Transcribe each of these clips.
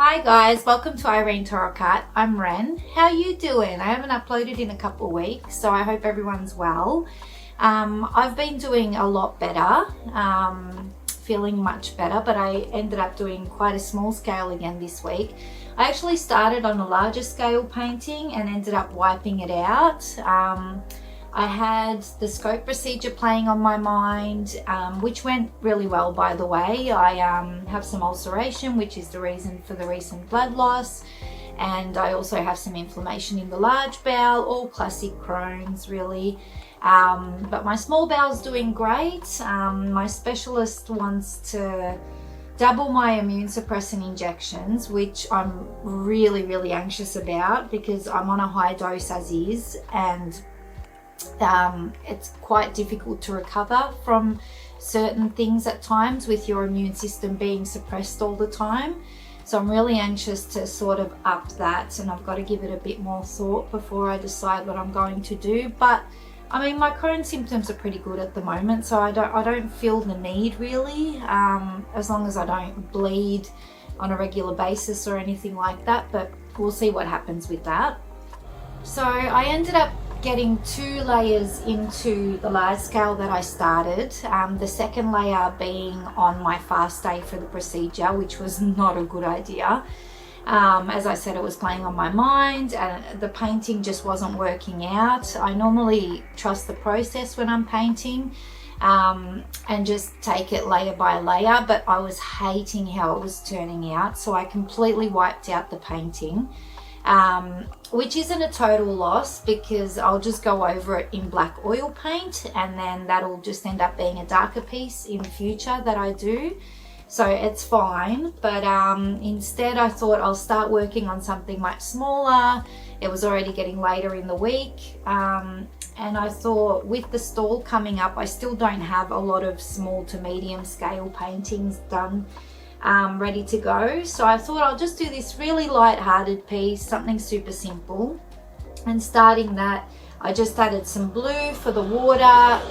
Hi guys, welcome to Irene Tarot Card. I'm Ren. How you doing? I haven't uploaded in a couple of weeks, so I hope everyone's well. I've been doing a lot better, feeling much better, but I ended up doing quite a small scale again this week. I actually started on a larger scale painting and ended up wiping it out. I had the scope procedure playing on my mind, which went really well, by the way. I have some ulceration, which is the reason for the recent blood loss, and I also have some inflammation in the large bowel, all classic Crohn's really. But my small bowel's doing great. My specialist wants to double my immune suppressant injections, which I'm really anxious about because I'm on a high dose as is, and it's quite difficult to recover from certain things at times with your immune system being suppressed all the time. So I'm really anxious to sort of up that, and I've got to give it a bit more thought before I decide what I'm going to do. But I mean, my Crohn's symptoms are pretty good at the moment, so I don't feel the need really, as long as I don't bleed on a regular basis or anything like that, but we'll see what happens with that. So I ended up getting 2 layers into the large scale that I started, the second layer being on my fast day for the procedure, which was not a good idea. As I said, it was playing on my mind and the painting just wasn't working out. I normally trust the process when I'm painting and just take it layer by layer, but I was hating how it was turning out, so I completely wiped out the painting. Which isn't a total loss because I'll just go over it in black oil paint, and then that'll just end up being a darker piece in future that I do, so it's fine. But instead I thought I'll start working on something much smaller. It was already getting later in the week, and I thought with the stall coming up, I still don't have a lot of small to medium scale paintings done ready to go, so I thought I'll just do this really light-hearted piece, something super simple. And starting that, I just added some blue for the water,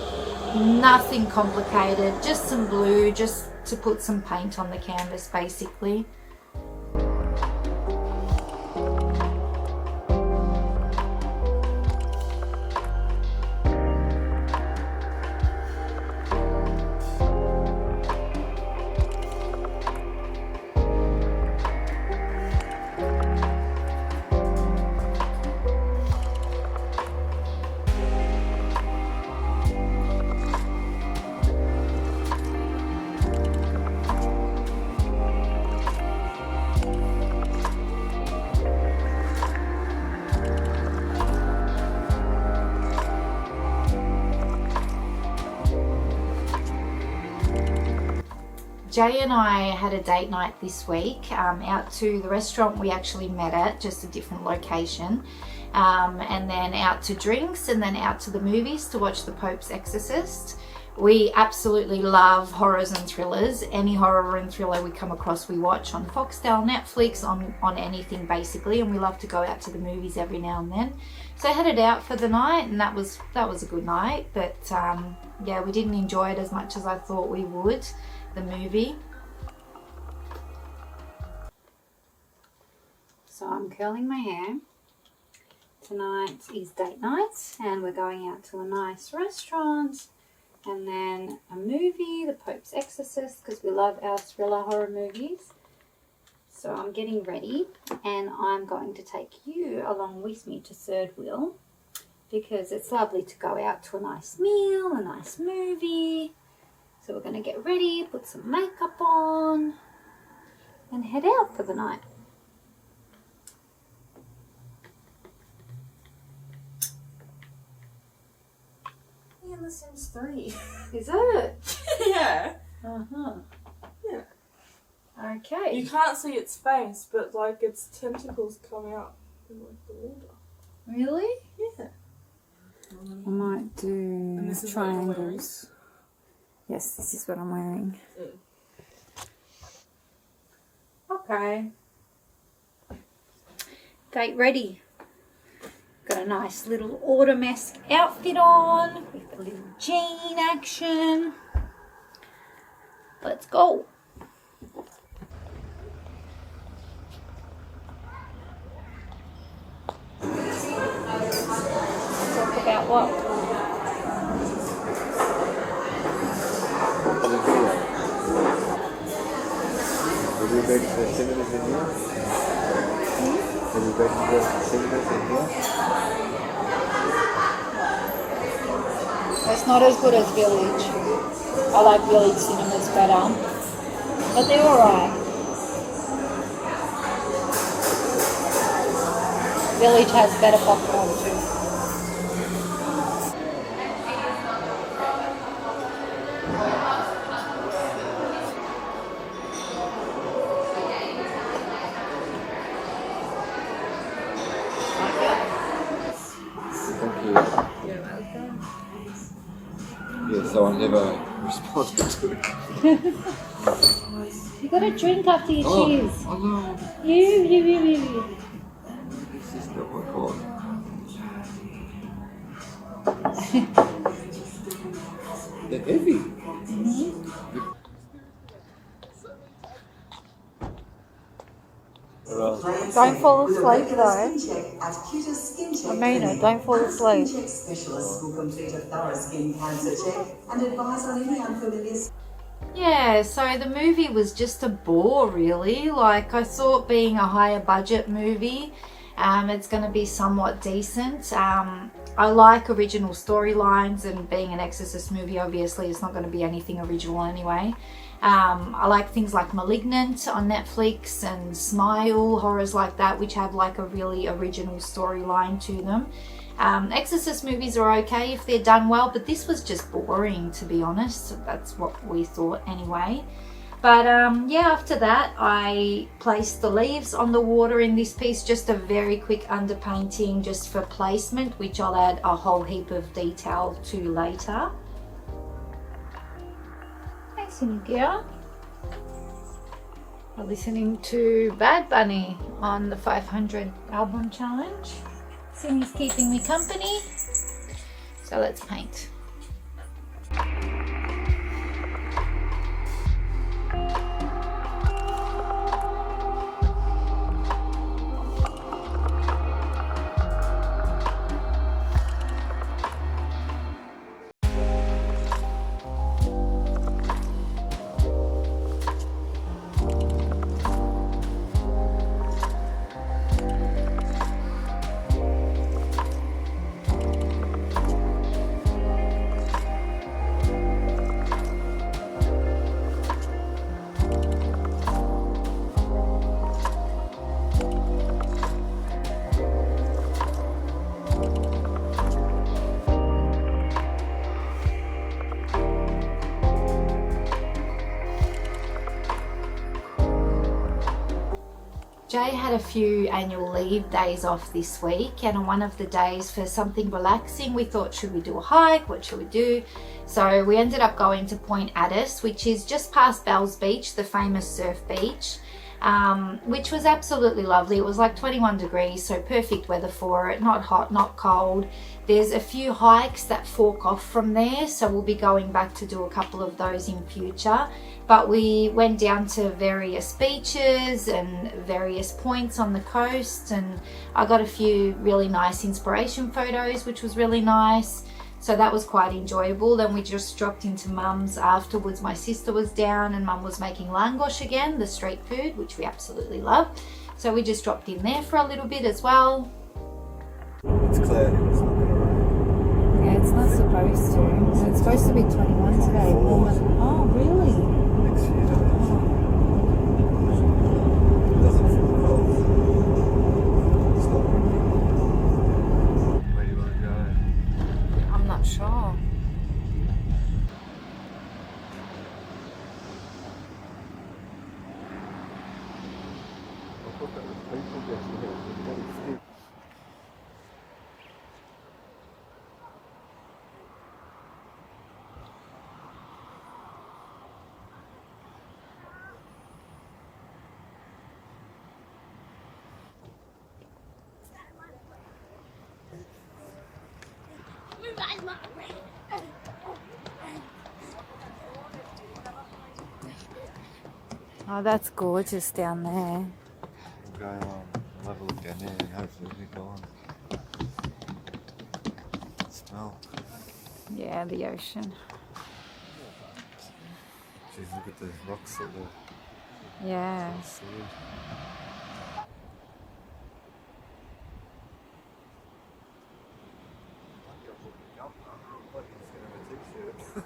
nothing complicated, just some blue just to put some paint on the canvas basically. Jay and I had a date night this week, out to the restaurant we actually met at, just a different location, and then out to drinks, and then out to the movies to watch The Pope's Exorcist. We absolutely love horrors and thrillers. Any horror and thriller we come across we watch on Foxtel, Netflix, on anything basically, and we love to go out to the movies every now and then. So I headed out for the night, and that was a good night, but yeah, we didn't enjoy it as much as I thought we would, the movie. So I'm curling my hair. Tonight is date night and we're going out to a nice restaurant and then a movie, The Pope's Exorcist, because we love our thriller horror movies. So I'm getting ready and I'm going to take you along with me to Third Wheel because it's lovely to go out to a nice meal, a nice movie. So we're going to get ready, put some makeup on, and head out for the night. Yeah, The Sims 3. Is it? Yeah. Uh-huh. Yeah. Okay. You can't see its face, but like its tentacles come out in like the water. Really? Yeah. I might do this is triangles. Yes, this is what I'm wearing. Okay. Date ready. Got a nice little autumn-esque outfit on with a little jean action. Let's go. What? Will you make the cinemas in here? Will you make the cinemas in here? It's not as good as Village. I like Village cinemas better. But they're alright. Village has better popcorn too. Thank you. You're welcome. Yeah, so I never responded to it. You gotta drink after you cheese. Oh no. You. This is not my fault. They're heavy. Don't fall asleep though. I mean it, don't fall asleep. Specialists will complete a thorough skin cancer check and advise on any unfamiliar. Yeah, so the movie was just a bore really. Like I thought being a higher budget movie, it's going to be somewhat decent. I like original storylines, and being an Exorcist movie obviously it's not going to be anything original anyway. I like things like Malignant on Netflix and Smile, horrors like that which have like a really original storyline to them. Exorcist movies are okay if they're done well, but this was just boring to be honest. That's what we thought anyway. But yeah, after that I placed the leaves on the water in this piece, just a very quick underpainting just for placement, which I'll add a whole heap of detail to later. Hey Cynthia. We're listening to Bad Bunny on the 500 album challenge. Cindy's keeping me company, so let's paint. Jay had a few annual leave days off this week, and on one of the days for something relaxing we thought, should we do a hike, what should we do? So we ended up going to Point Addis, which is just past Bells Beach, the famous surf beach, which was absolutely lovely. It was like 21 degrees, so perfect weather for it, not hot, not cold. There's a few hikes that fork off from there, so we'll be going back to do a couple of those in future. But we went down to various beaches and various points on the coast, and I got a few really nice inspiration photos, which was really nice. So that was quite enjoyable. Then we just dropped into Mum's afterwards. My sister was down and Mum was making langosh again, the street food, which we absolutely love. So we just dropped in there for a little bit as well. It's cloudy, it's not going to rain. Yeah, it's not supposed to. It's supposed to be 21 today. Oh, really? Next year, it doesn't feel cold. It's not windy. Where do you want to go? I'm not sure. Oh, that's gorgeous down there. We'll go we'll have a look down there and hopefully we go on. It's Oh, Yeah, the ocean. geez, look at the rocks at the Yeah. sea.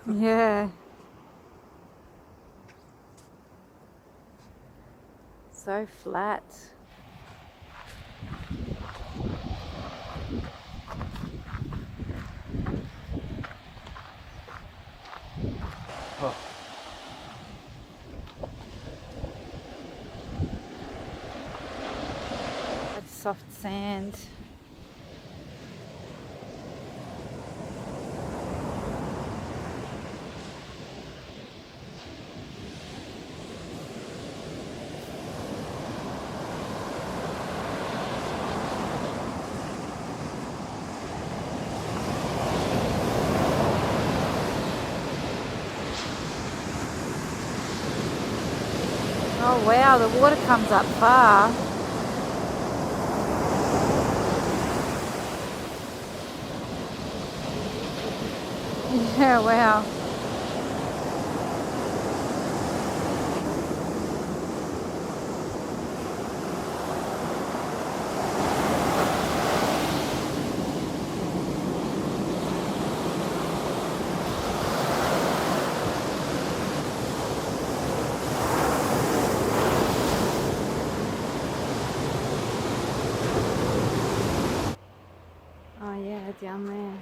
Yeah. So flat. Oh. That's soft sand. Oh wow, the water comes up far. Yeah, wow. Oh yeah, down there.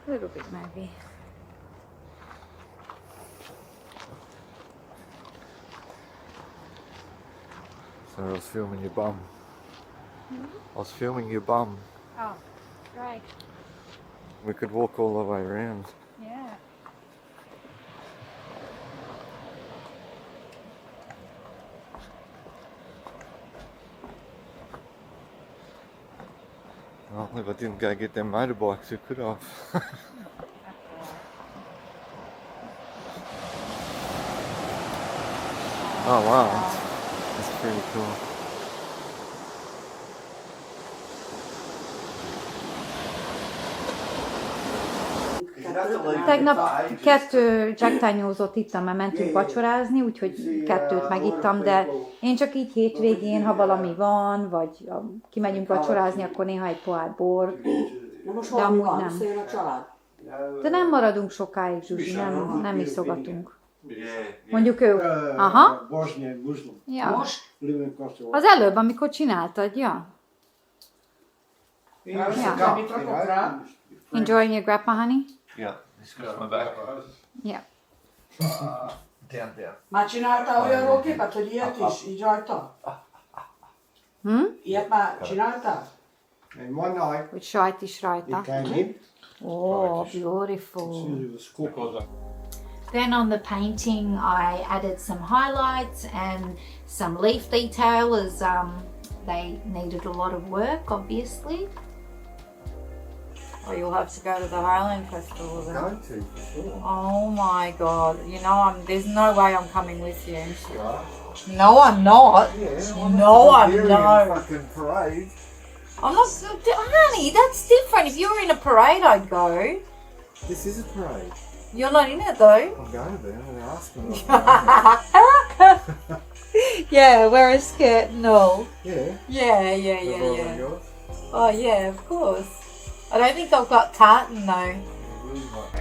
A little bit maybe. So I was filming your bum. I was filming your bum. Oh, great. We could walk all the way around. Yeah. Well, if I didn't go get them motorbikes, we could have. Oh wow, that's pretty cool. Tegnap 2 zsáktányózott ittam, mert mentünk vacsorázni, úgyhogy 2 megittam, de én csak így hétvégén, ha valami van, vagy kimegyünk vacsorázni, akkor néha egy pohár bor, de amúgy nem. De nem maradunk sokáig, Zsuzsi, nem iszogatunk. Mondjuk ő. Aha. Ja. Az előbb, amikor csináltad, ja. Enjoying your grappa, honey? Yeah, scratch my back. Yeah. Down. Már csináltál olyan róképet, hogy ilyet is, így rajta? Ilyet már csináltál? And one night Hogy sajt is he rajta. came in. Oh, beautiful. It was cooked. Then on the painting, I added some highlights and some leaf detail as they needed a lot of work, obviously. Oh, you'll have to go to the Highland Festival then. Going to, for sure. Oh my God! You know, there's no way I'm coming with you. You are. No, I'm not. Yeah, No, I'm Bulgarian not. fucking parade. I'm not, honey. That's different. If you were in a parade, I'd go. This is a parade. You're not in it though. I'm going to be. I'm going to ask them. Yeah, wear a skirt and all. Yeah. Yeah. Yours? Oh yeah, of course. I don't think I've got tartan though. Really might.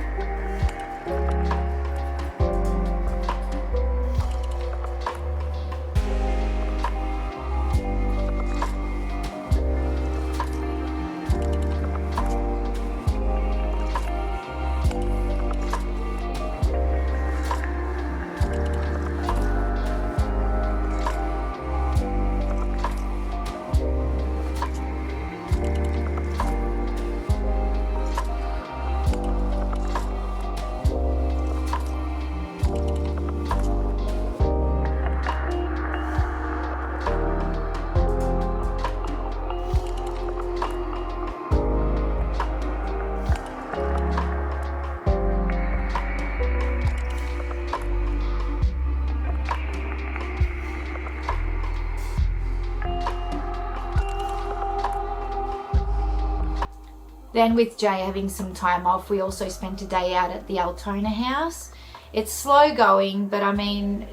Then with Jay having some time off, we also spent a day out at the Altona house. It's slow going, but I mean,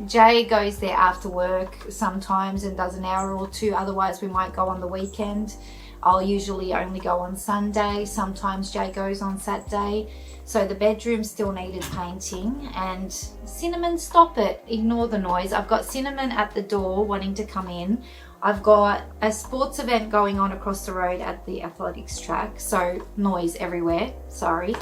Jay goes there after work sometimes and does an hour or two. Otherwise, we might go on the weekend. I'll usually only go on Sunday. Sometimes Jay goes on Saturday. So the bedroom still needed painting. And Cinnamon, stop it. Ignore the noise. I've got Cinnamon at the door wanting to come in. I've got a sports event going on across the road at the athletics track. So noise everywhere. Sorry.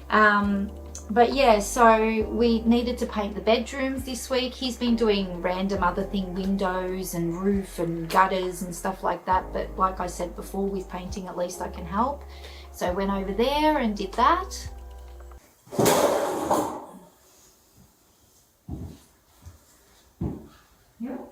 But yeah, so we needed to paint the bedrooms this week. He's been doing random other thing, windows and roof and gutters and stuff like that. But like I said before, with painting, at least I can help. So I went over there and did that. Yep.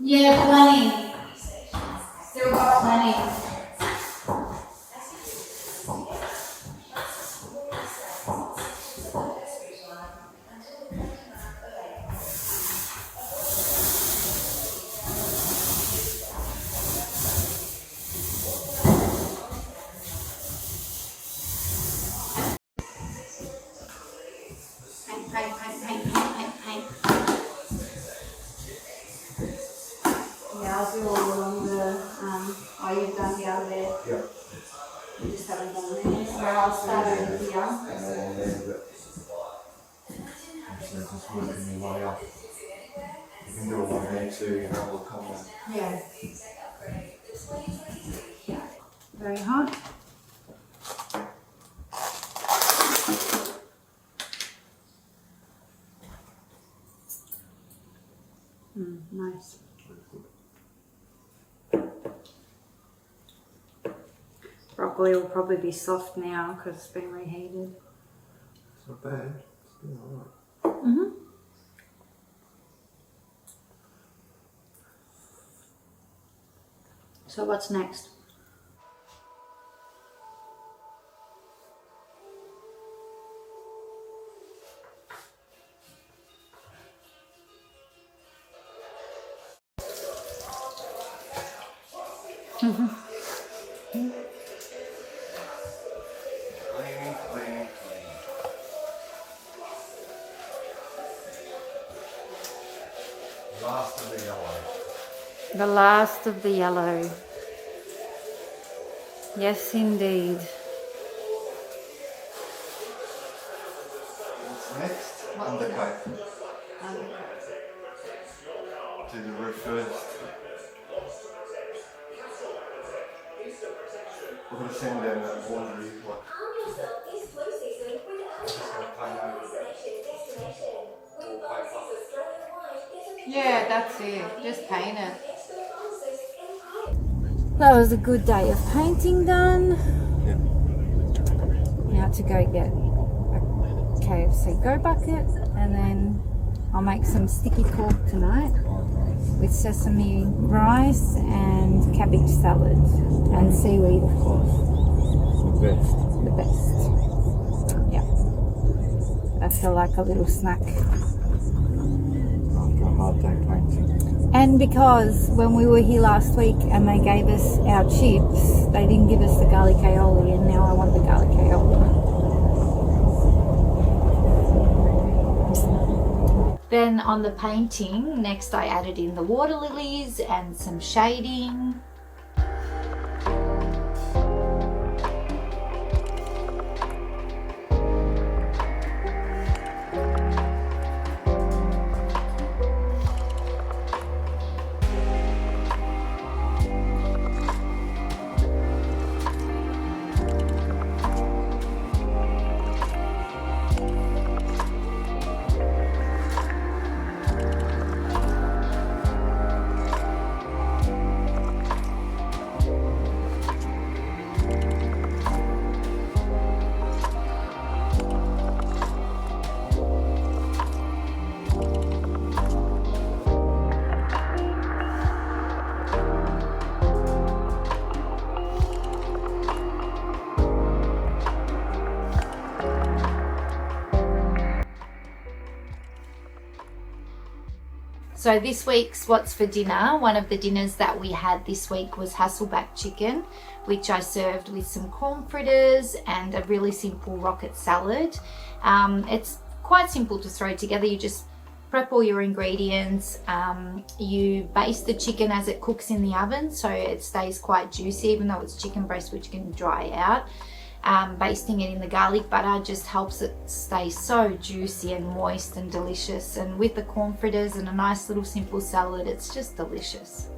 Yeah, plenty. Still got plenty. Paint. Yeah, I'll do all along the, you've done the other bit. Yeah. You just haven't done there. So I'll start over here. And along there, but actually just working your way up. You can do along there too, you know, we'll come on. Yeah. Very hot. Nice. Broccoli will probably be soft now because it's been reheated. It's not bad. It's been alright. Mm-hmm. So what's next? Clean. Last of the yellow. The last of the yellow. Yes, indeed. What's next? Undercoat. Do the roof first. We're going to send down that laundry. Yeah, that's it. Just paint it. That was a good day of painting done. Yeah. Now to go get a KFC Go Bucket, and then I'll make some sticky pork tonight with sesame rice and cabbage salad and seaweed, of course. The best. Yeah. I feel like a little snack. After a hard day painting. And because when we were here last week and they gave us our chips, they didn't give us the garlic aioli, and now I want the garlic aioli. Then on the painting, next I added in the water lilies and some shading. So this week's what's for dinner, one of the dinners that we had this week was Hasselback chicken, which I served with some corn fritters and a really simple rocket salad. It's quite simple to throw together. You just prep all your ingredients, you baste the chicken as it cooks in the oven so it stays quite juicy, even though it's chicken breast which can dry out. Basting it in the garlic butter just helps it stay so juicy and moist and delicious, and with the corn fritters and a nice little simple salad, it's just delicious.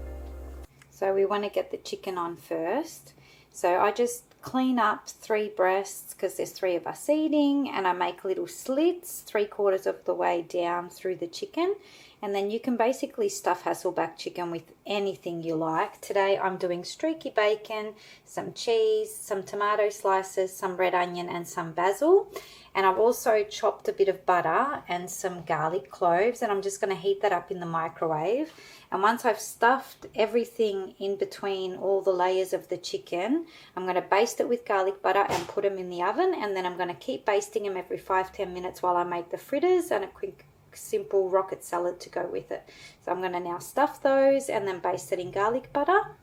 So we want to get the chicken on first. So I just clean up 3 breasts because there's 3 of us eating, and I make little slits 3/4 of the way down through the chicken, and then you can basically stuff Hasselback chicken with anything you like. Today I'm doing streaky bacon, some cheese, some tomato slices, some red onion and some basil, and I've also chopped a bit of butter and some garlic cloves, and I'm just going to heat that up in the microwave. And once I've stuffed everything in between all the layers of the chicken, I'm going to baste it with garlic butter and put them in the oven, and then I'm going to keep basting them every 5-10 minutes while I make the fritters and a quick simple rocket salad to go with it. So I'm going to now stuff those and then baste it in garlic butter.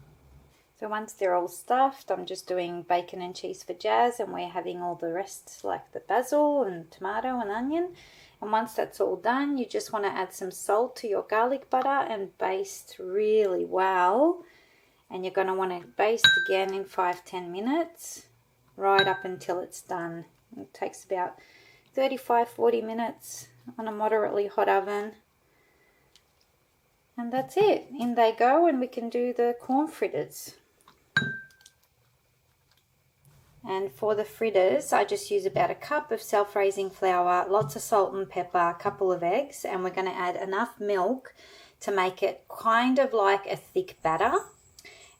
So once they're all stuffed, I'm just doing bacon and cheese for Jazz, and we're having all the rest like the basil and tomato and onion. And once that's all done, you just want to add some salt to your garlic butter and baste really well. And you're going to want to baste again in 5-10 minutes right up until it's done. It takes about 35-40 minutes on a moderately hot oven. And that's it. In they go, and we can do the corn fritters. And for the fritters, I just use about a cup of self-raising flour, lots of salt and pepper, a couple of eggs, and we're going to add enough milk to make it kind of like a thick batter.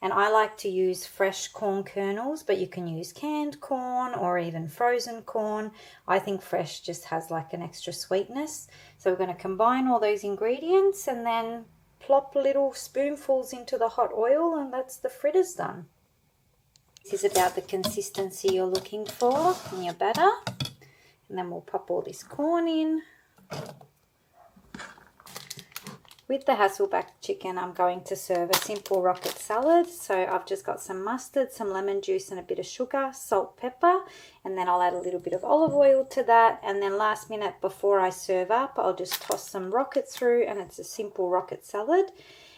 And I like to use fresh corn kernels, but you can use canned corn or even frozen corn. I think fresh just has like an extra sweetness. So we're going to combine all those ingredients and then plop little spoonfuls into the hot oil, and that's the fritters done. This is about the consistency you're looking for in your batter. And then we'll pop all this corn in. With the Hasselback chicken, I'm going to serve a simple rocket salad. So I've just got some mustard, some lemon juice and a bit of sugar, salt, pepper, and then I'll add a little bit of olive oil to that. And then last minute before I serve up, I'll just toss some rocket through, and it's a simple rocket salad.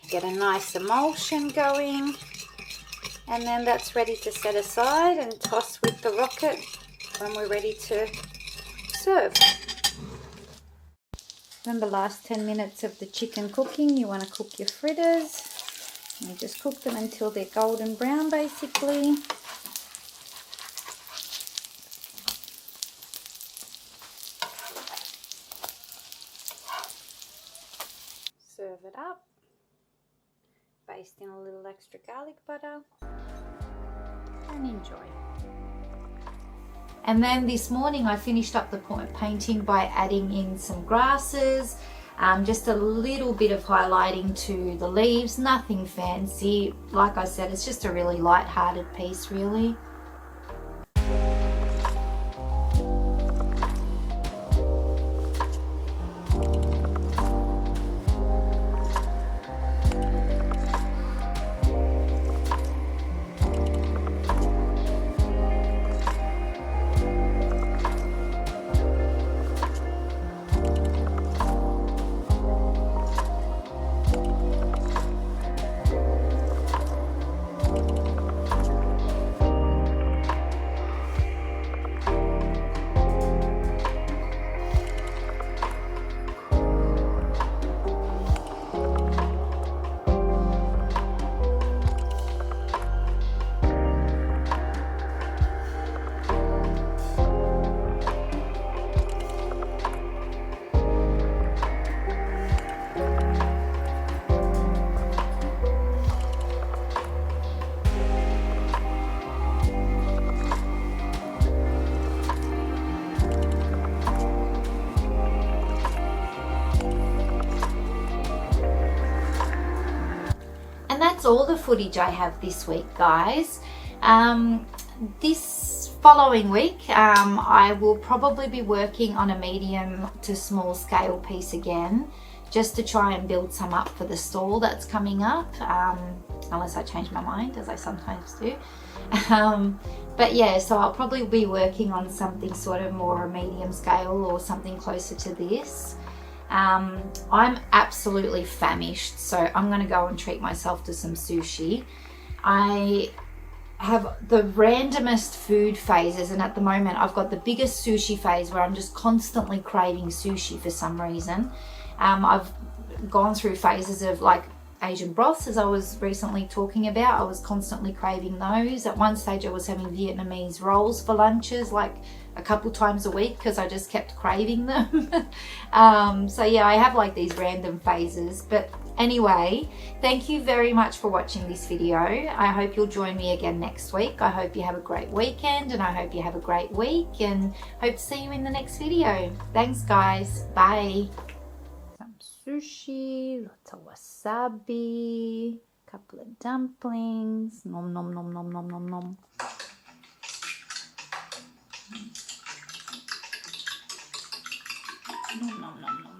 Get a nice emulsion going. And then that's ready to set aside and toss with the rocket when we're ready to serve. Then the last 10 minutes of the chicken cooking, you want to cook your fritters. You just cook them until they're golden brown basically. Serve it up. Baste in a little extra garlic butter. And enjoy. And then this morning I finished up the point painting by adding in some grasses, just a little bit of highlighting to the leaves, nothing fancy. Like I said, it's just a really light-hearted piece really. That's all the footage I have this week, guys. This following week I will probably be working on a medium to small scale piece again, just to try and build some up for the stall that's coming up, unless I change my mind, as I sometimes do. But yeah, so I'll probably be working on something sort of more medium scale or something closer to this. I'm absolutely famished, so I'm going to go and treat myself to some sushi. I have the randomest food phases, and at the moment I've got the biggest sushi phase where I'm just constantly craving sushi for some reason. I've gone through phases of like Asian broths, as I was recently talking about. I was constantly craving those. At one stage I was having Vietnamese rolls for lunches like a couple times a week because I just kept craving them. So yeah, I have like these random phases. But anyway, thank you very much for watching this video. I hope you'll join me again next week. I hope you have a great weekend, and I hope you have a great week, and hope to see you in the next video. Thanks guys, bye. Some sushi, lots of wasabi, couple of dumplings, nom nom nom nom nom nom nom. Nom nom nom nom.